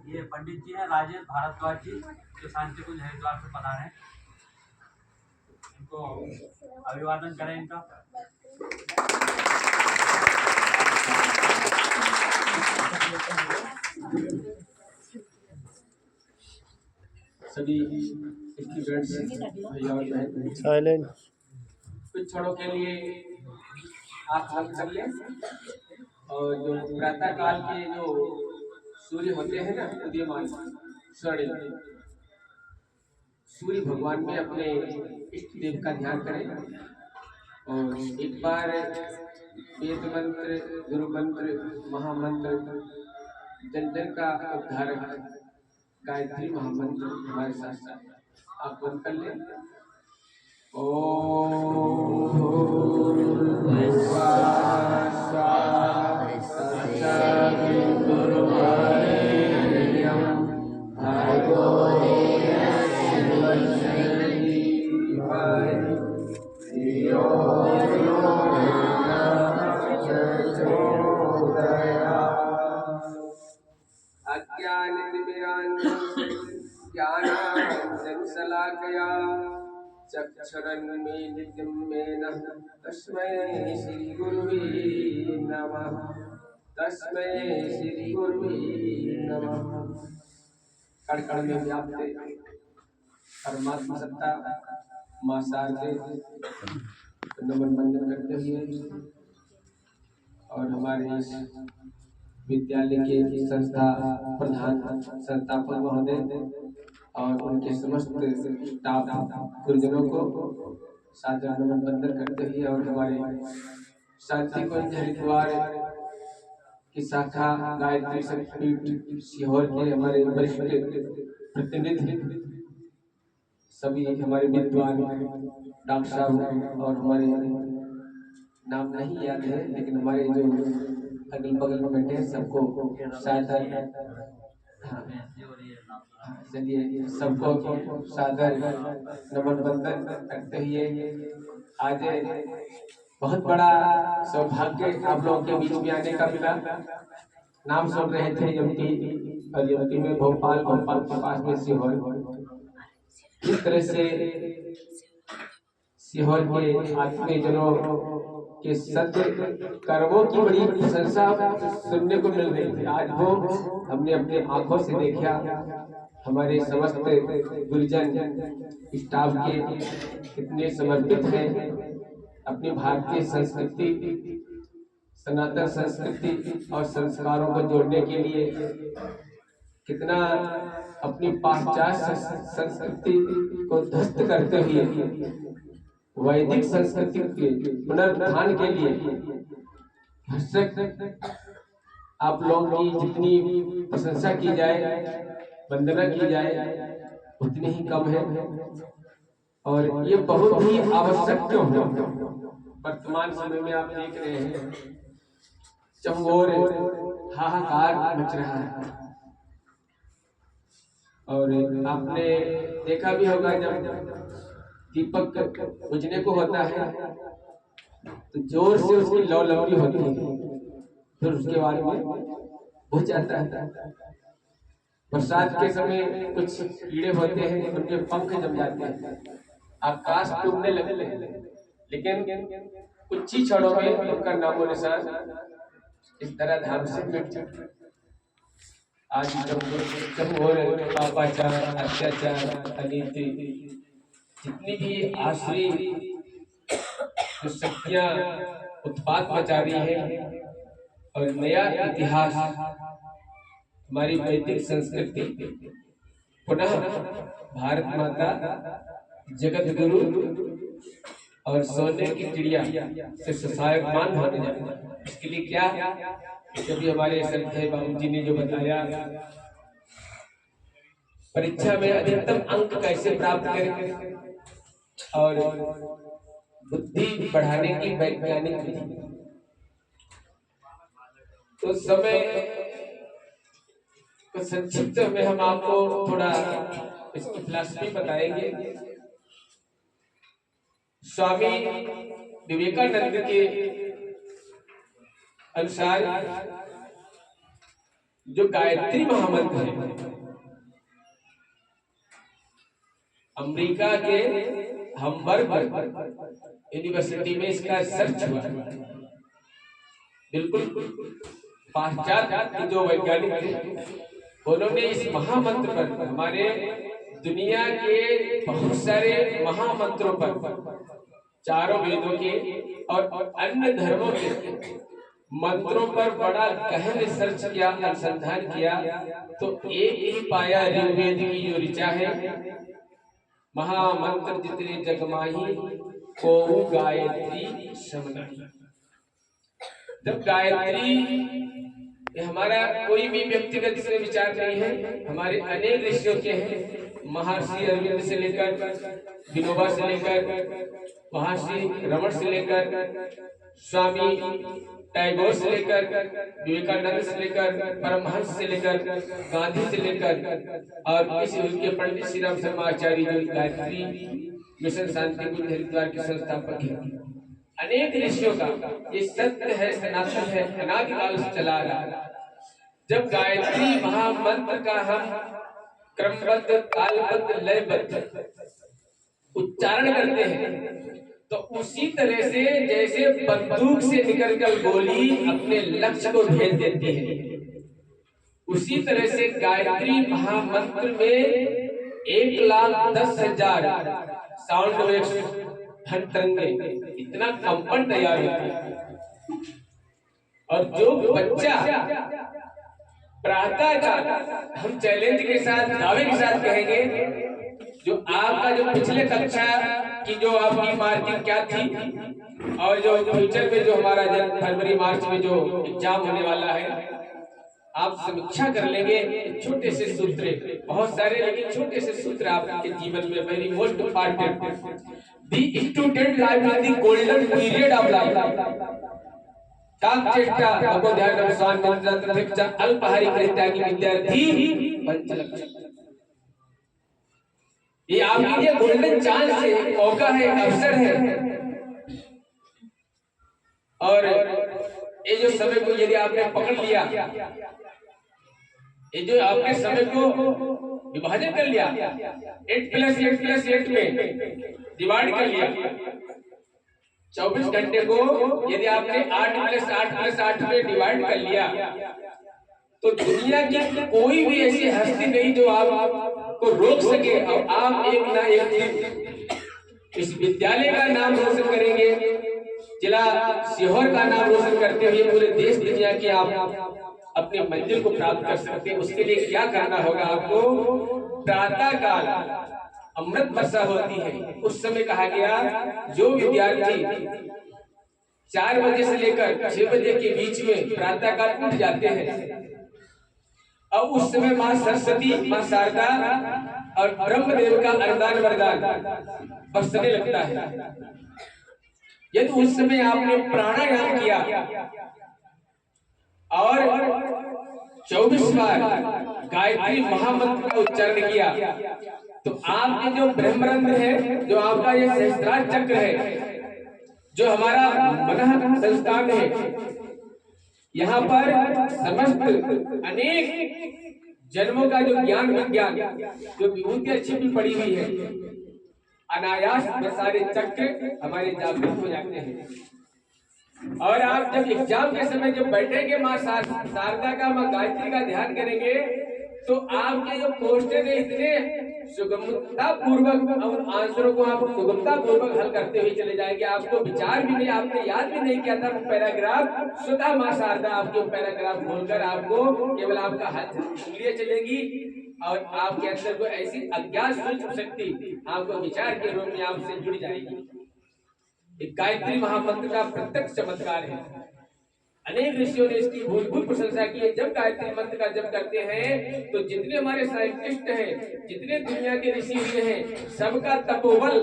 ये पंडित जी हैं राजेश भारद्वाज जी, जो शांति कुंज हरिद्वार से पधारे हैं। इनको अभिवादन करें इनका। सभी स्टूडेंट्स भैया और बहन साइलेंट कुछ क्षणों के लिए आप शांत कर लें। और जो प्रातः काल के जो सूर्य होते हैं ना, उदयमान स्वर्ण सूर्य भगवान में अपने इष्ट देव का ध्यान करें और एक बार वेद मंत्र, गुरु मंत्र, महामंत्र, जन जन का उद्धारक गायत्री महामंत्र हमारे साथ साथ आप बंद कर लें। ज्ञानाञ्जनशलाकया चक्षुरुन्मीलितं तस्मै श्री गुरुवे नमः। तस्मै श्री गुरुवे नमः। कण कण में व्याप्त परमात्मा सत्ता मां शारदे नमन वंदन करते हुए और हमारे विद्यालय के संस्था प्रधान संस्थापक महोदय और उनके समस्त स्टाफ गुरुजनों को सादर नमन वंदन करते हुए और हमारे शांति कुंज हरिद्वार की शाखा गायत्री शक्तिपीठ सीहोर के हमारे वरिष्ठ प्रतिनिधि सभी हमारे विद्वान डॉक्टर साहब और हमारे नाम नहीं याद है लेकिन हमारे जो अगल बगल में बैठे सबको सादर चलिए सबको सादर नमन वंदन करते हुए आज बहुत बड़ा सौभाग्य आप लोगों के बीच में आने का मिला। नाम सुन रहे थे एमपी और एमपी में भोपाल, भोपाल के पास में सीहोर। इस तरह से सीहोर के आत्मीयजनों के सत्य कर्मों की बड़ी प्रशंसा सुनने को मिल रही थी। आज वो हमने अपने आंखों से देखा। हमारे समस्त गुरुजन स्टाफ के कितने समर्पित हैं अपनी भारतीय संस्कृति, सनातन संस्कृति और संस्कारों को जोड़ने के लिए, कितना अपनी पाश्चात्य संस्कृति को ध्वस्त करते हुए वैदिक संस्कृति के पुनरुत्थान के लिए आप लोगों की जितनी प्रशंसा की जाए, वंदना की जाए, उतनी ही कम है। और ये बहुत ही आवश्यक क्यों है? वर्तमान समय में आप देख रहे हैं चमगोर हाहाकार मच रहा है। और आपने देखा भी होगा जब दीपक बुझने को होता है तो जोर से उसकी लौ लौटी होती है, फिर उसके बाद में बुझ जाता है। बरसात के समय कुछ कीड़े होते हैं, उनके पंख जम जाते हैं, आकाश डूबने लगते हैं, लेकिन कुछ ही क्षणों में उनका नामो निशान इस तरह धाम से मिट जाता है। आज जब पापाचार, अत्याचार, अनीति, जितनी भी आसुरी जो शक्तियां उत्पात मचा रही है और नया इतिहास हमारी वैदिक संस्कृति पुनः भारत माता, जगत गुरु और सोने की चिड़िया से सहायकमान होने जा रही है। इसके लिए क्या, क्योंकि हमारे श्रद्धेय बाबू जी ने जो बताया, परीक्षा में अधिकतम अंक कैसे प्राप्त करें और बुद्धि बढ़ाने की वैज्ञानिक विधि, तो समय को संक्षिप्त में हम आपको थोड़ा इसकी फिलॉसफी बताएंगे। स्वामी विवेकानंद के अनुसार जो गायत्री महामंत्र है, अमेरिका के हम्बर्ग यूनिवर्सिटी में इसका रिसर्च हुआ। बिल्कुल पाश्चात्य जो वैज्ञानिक थे, उन्होंने इस महामंत्र पर, हमारे दुनिया के बहुत सारे महामंत्रों पर, चारों वेदों के और अन्य धर्मों के मंत्रों पर बड़ा गहन रिसर्च किया, अनुसंधान किया, तो एक ही पाया ऋग्वेद की जो ऋचा है, महामंत्र जितने जगमाही को गायत्री समनाही। जब गायत्री, ये हमारा कोई भी व्यक्तिगत इसमें विचार नहीं है, हमारे अनेक ऋषियों के हैं। महर्षि अरविंद से लेकर विनोबा से लेकर महर्षि रमण से लेकर स्वामी टैगोर से लेकर विवेकानंद से लेकर परमहंस से लेकर गांधी से लेकर और इसी उनके पंडित श्री राम शर्मा आचार्य जो गायत्री मिशन शांति कुंज हरिद्वार के संस्थापक हैं, अनेक ऋषियों का ये सत्य है, सनातन है, अनादिकाल से चला आ रहा है। जब गायत्री महामंत्र का हम क्रमबद्ध, कालबद्ध, लयबद्ध उच्चारण करते हैं, तो उसी तरह से जैसे बंदूक से निकलकर गोली अपने लक्ष्य को भेज देती है, उसी तरह से गायत्री महामंत्र में 1,10,000 साउंड वेव्स, तरंगे, इतना कंपन तैयार होता है। और जो बच्चा प्रातः का, हम चैलेंज के साथ, दावे के साथ कहेंगे, जो आपका जो पिछले कक्षा की जो आपकी मार्किंग क्या थी और जो फ्यूचर में जो हमारा जब फरवरी मार्च में जो एग्जाम होने वाला है, आप समीक्षा कर लेंगे। छोटे से सूत्र, बहुत सारे लेकिन छोटे से सूत्र आपके जीवन में very most important. The student life is the golden period of life. कामचेष्टा भगवो ध्यान स्वान मंत्र तथा अल्पहारी परित्यागी विद्यार्थी पंचलक्ष। ये आपके लिए गोल्डन चांस है, मौका है, अवसर है। और ये जो समय को यदि आपने पकड़ लिया, ये जो आपके समय को विभाजन कर लिया, 8 + 8 + 8 में डिवाइड कर लिया, 24 घंटे को यदि आपने 8 + 8 + 8 में डिवाइड कर लिया, तो दुनिया की कोई भी ऐसी हस्ती नहीं जो आपको रोक सके। और आप एक ना एक दिन इस विद्यालय का नाम रोशन करेंगे, जिला सीहोर का नाम रोशन करते हुए पूरे देश दुनिया के आप अपने मंजिल को प्राप्त कर सकते हैं। उसके लिए क्या करना होगा आपको? प्रातः काल अमृत वर्षा होती है, उस समय कहा गया जो विद्यार्थी 4 बजे से लेकर 6 बजे के बीच में प्रातः काल उठ जाते हैं, अब उस समय माँ सरस्वती, माँ शारदा और ब्रह्मदेव का अरदान वरदान बरसने लगता है। यदि उस समय आपने प्राणायाम किया और 24 बार गायत्री महामंत्र का उच्चारण किया, तो आपके जो ब्रह्मरंध्र है, जो आपका ये सहस्त्रार चक्र है, जो हमारा मन संस्थान है, यहाँ पर समस्त अनेक जन्मों का जो ज्ञान विज्ञान जो विभूति अच्छी भी पड़ी हुई है, अनायास में सारे चक्र हमारे जागृत हो जाते हैं। और आप जब एग्जाम के समय जब बैठेंगे, माँ शारदा का, माँ गायत्री का ध्यान करेंगे, तो आपके जो क्वेश्चन है इतने सुगमता पूर्वक और आंसरों को आप सुगमता पूर्वक हल करते हुए चले जाएंगे। आपको विचार भी नहीं, आपने याद भी नहीं किया था पैराग्राफ, स्वतः माँ शारदा आपके पैराग्राफ खोलकर आपको केवल आपका हाथ उंगलियां चलेगी और आपके अंदर को ऐसी अज्ञात सूक्ष्म शक्ति आपको विचार के रूप में आपसे जुड़ जाएगी। एक गायत्री महामंत्र का प्रत्यक्ष चमत्कार है। अनेक ऋषियों ने इसकी भूल प्रशंसा की है। जब गायत्री मंत्र का जप करते हैं तो जितने हमारे साइंटिस्ट हैं, जितने दुनिया के ऋषि हुए हैं, सबका तपोबल,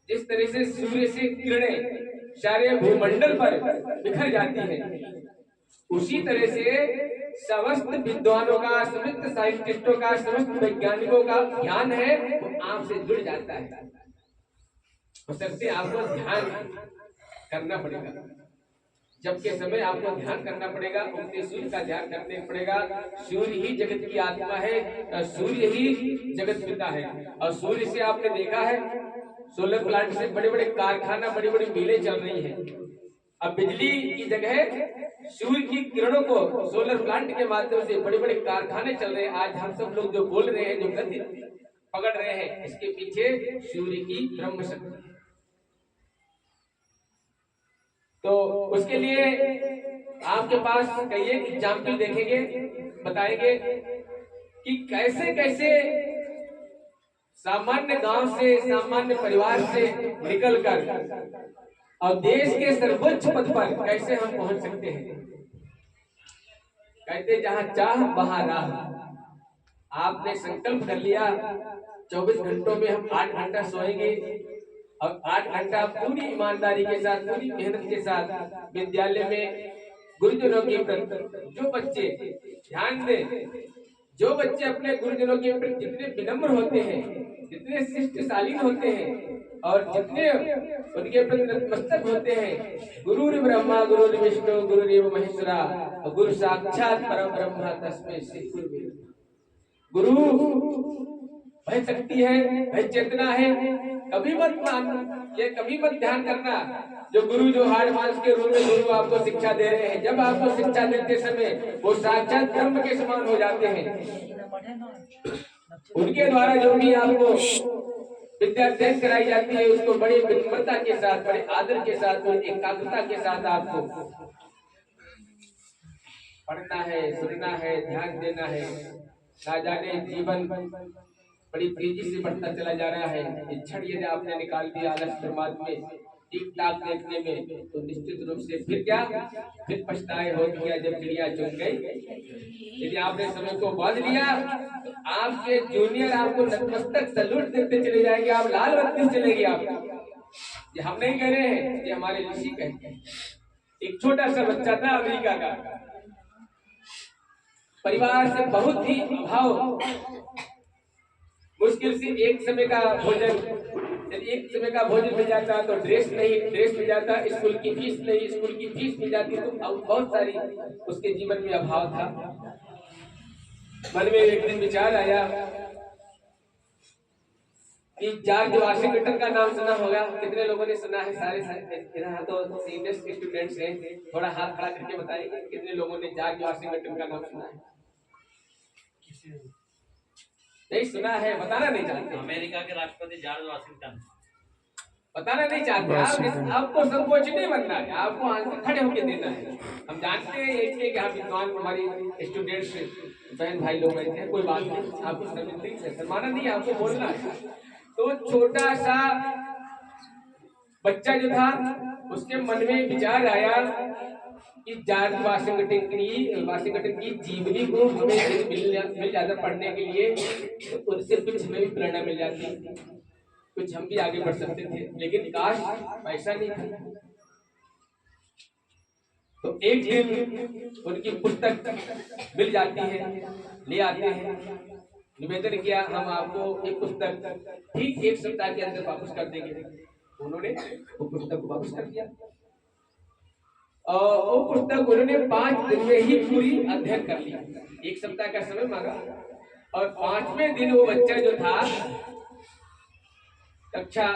जिस तरह से सूर्य से किरणें सारे भूमंडल पर बिखर जाती हैं, उसी तरह से समस्त विद्वानों का, समस्त साइंटिस्टों का, समस्त वैज्ञानिकों का ज्ञान है वो आपसे जुड़ जाता है। हो सकते आपको ध्यान करना पड़ेगा। जब के समय आपको ध्यान करना पड़ेगा, उगते सूर्य का ध्यान करने पड़ेगा। सूर्य ही जगत की आत्मा है, सूर्य ही जगत पिता है। और सूर्य से आपने देखा है, सोलर प्लांट से बड़े बड़े कारखाना, बड़ी बड़ी मिलें चल रही हैं। अब बिजली की जगह सूर्य की किरणों को सोलर प्लांट के माध्यम से बड़े बड़े कारखाने चल रहे हैं। आज हम सब लोग जो बोल रहे हैं, जो गति पकड़ रहे हैं, इसके पीछे सूर्य की ब्रह्म शक्ति है। तो उसके लिए आपके पास कई एक एग्जाम्पल देखेंगे, बताएंगे कि कैसे कैसे सामान्य गांव से, सामान्य परिवार से निकलकर और देश के सर्वोच्च पद पर कैसे हम पहुंच सकते हैं। कहते जहां चाह वहां राह। आपने संकल्प कर लिया 24 घंटों में हम 8 घंटा सोएंगे और 8 घंटा पूरी ईमानदारी के साथ, पूरी मेहनत के साथ विद्यालय में गुरुजनों के प्रति, जो बच्चे ध्यान दें, जो बच्चे अपने गुरुजनों के प्रति जितने विनम्र होते हैं, जितने शिष्टशालीन होते हैं और जितने उनके प्रति नतमस्तक होते हैं, गुरुर् ब्रह्मा गुरुर् विष्णु गुरुरेव महेश्वरा गुरु साक्षात परम ब्रह्म तस्मै श्री गुरुवे नमः। गुरु वह शक्ति है, वह चेतना है। कभी मत मान, ये कभी मत ध्यान करना जो गुरु, जो हाड़ मांस के रूप में गुरु आपको शिक्षा दे रहे हैं, जब आपको शिक्षा देते समय वो साक्षात ब्रह्म के समान हो जाते हैं। उनके द्वारा जो भी आपको विद्या अध्ययन कराई जाती है, उसको बड़ी विनम्रता के साथ, बड़े आदर के साथ और एकाग्रता के साथ आपको पढ़ना है, सुनना है, ध्यान देना है। ना जाने जीवन बड़ी तेजी से बढ़ता चला जा रहा है। ये क्षण यदि आपने निकाल दिया आलस प्रमाद में, टिक टाक देखने में, तो निश्चित रूप से फिर क्या, फिर पछताए हो गया जब चिड़िया चुन गई। यदि आपने समय को बांध लिया तो आपके जूनियर आपको नतमस्तक सैल्यूट देते चले जाएंगे, आप लाल बत्ती चलेगी। आप ये हम नहीं कह रहे हैं, ये हमारे ऋषि कहते हैं। एक छोटा सा बच्चा था अमेरिका का, परिवार से बहुत ही अभाव, मुश्किल से एक समय का भोजन, एक समय का भोजन मिल जाता तो ड्रेस नहीं, ड्रेस मिल जाता, स्कूल की फीस नहीं, स्कूल की फीस मिल जाती, तो बहुत सारी उसके जीवन में अभाव था। मन में एक दिन विचार आया कि जॉर्ज वाशिंगटन का नाम सुना होगा, कितने लोगों ने सुना है? सारे यहाँ तो सीनियर स्टूडेंट्स हैं, थोड़ा हाथ खड़ा करके बताइए कितने लोगों ने जॉर्ज वाशिंगटन का नाम सुना है? नहीं सुना है, बताना नहीं चाहते। अमेरिका के राष्ट्रपति जॉर्ज वाशिंगटन। बताना नहीं चाहते। आपको संकोच नहीं बनना है, आपको आंसर खड़े होकर देना है। हम जानते हैं इसलिए कि हम विद्वान, हमारी स्टूडेंट्स बहन भाई लोग बैठे हैं, कोई बात नहीं, आपको शर्माना नहीं, आपको बोलना है। तो छोटा सा बच्चा जो था, उसके मन में विचार आया कि जॉर्ज वाशिंगटन की जीवनी को हमें मिल जाता पढ़ने के लिए, तो उनसे कुछ हमें भी प्रेरणा मिल जाती, कुछ हम भी आगे बढ़ सकते थे। लेकिन काश पैसा नहीं था। तो एक दिन उनकी पुस्तक मिल जाती है, ले आते हैं, निवेदन किया हम आपको एक पुस्तक ठीक 1 सप्ताह के अंदर वापस कर देंगे। उन्होंने वो पुस्तक वापस कर दिया और वो पुस्तक उन्होंने 5 दिन में ही पूरी अध्ययन कर लिया। 1 सप्ताह का समय मांगा और 5वें दिन वो बच्चा जो था, कक्षा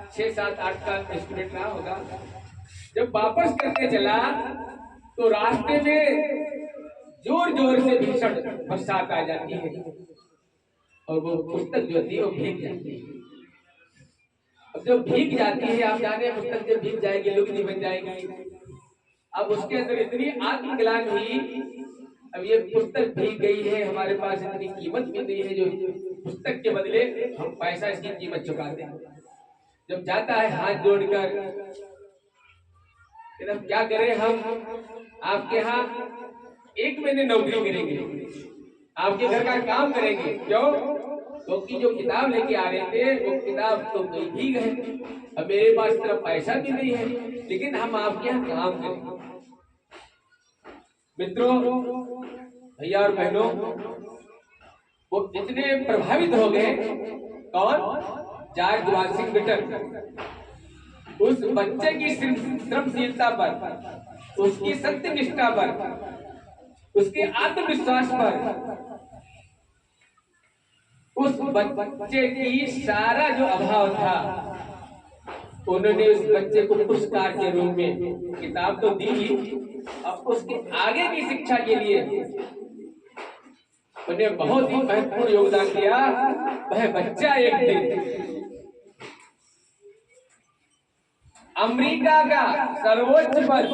6, 7, 8 का स्टूडेंट रहा होगा, जब वापस करने चला तो रास्ते में जोर जोर से भीषण बरसात आ जाती है और वो पुस्तक जो थी वो भीग जाती है। अब जब भीग जाती है, आप जाने पुस्तक जब भीग जाएगी लुगदी बन जाएगी। अब उसके अंदर इतनी आत्मग्लानि हुई, अब ये पुस्तक भीग गई है, हमारे पास इतनी कीमत भी नहीं है जो पुस्तक के बदले हम पैसा इसकी कीमत चुकाते हैं। जब जाता है हाथ जोड़कर, अब क्या करें हम, आपके यहाँ 1 महीने नौकरी करेंगे, आपके घर का काम करेंगे, क्यों? क्योंकि जो किताब लेके आ रहे थे वो किताब तो भीग है, अब मेरे पास इतना पैसा भी नहीं है, लेकिन हम आपके यहाँ काम करेंगे। मित्रों, भैया और बहनों, वो इतने प्रभावित हो गए, कौन? जॉर्ज वाशिंगटन, उस बच्चे की श्रमशीलता पर, उसकी सत्य निष्ठा पर, उसके आत्मविश्वास पर, उस बच्चे की सारा जो अभाव था, उन्होंने उस बच्चे को पुरस्कार के रूप में किताब तो दी ही, अब उसके आगे की शिक्षा के लिए उन्हें बहुत ही महत्वपूर्ण योगदान दिया। वह बच्चा एक दिन अमेरिका का सर्वोच्च पद